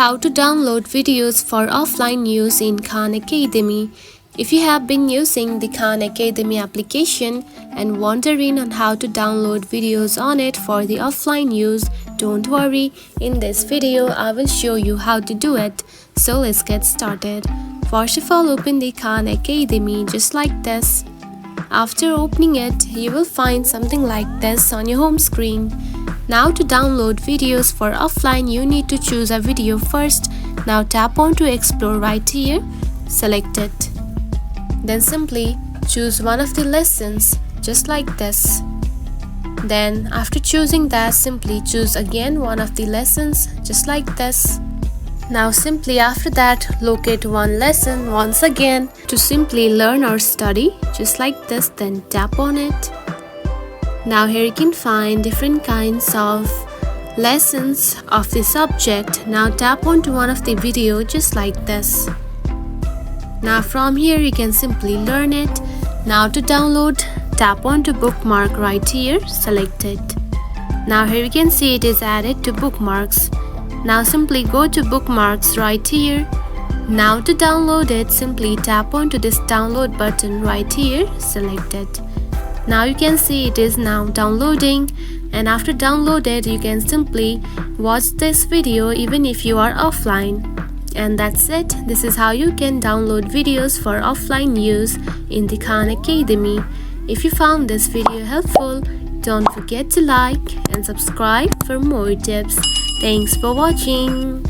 How to download videos for offline use in Khan Academy. If you have been using the Khan Academy application and wondering on how to download videos on it for the offline use, don't worry. In this video, I will show you how to do it. So let's get started. First of all, open the Khan Academy just like this. After opening it, you will find something like this on your home screen. Now to download videos for offline, you need to choose a video first. Now tap on to explore right here, select it. Then simply choose one of the lessons just like this. Then after choosing that, simply choose again one of the lessons just like this. Now simply after that, locate one lesson once again to simply learn or study just like this, then tap on it. Now here you can find different kinds of lessons of the subject. Now tap onto one of the video just like this. Now from here you can simply learn it. Now to download, tap onto bookmark right here, select it. Now here you can see it is added to bookmarks. Now simply go to bookmarks right here. Now to download it, simply tap onto this download button right here, select it. Now you can see it is now downloading, and after downloaded you can simply watch this video even if you are offline. And that's it. This is how you can download videos for offline use in the Khan Academy. If you found this video helpful, don't forget to like and subscribe for more tips. Thanks for watching.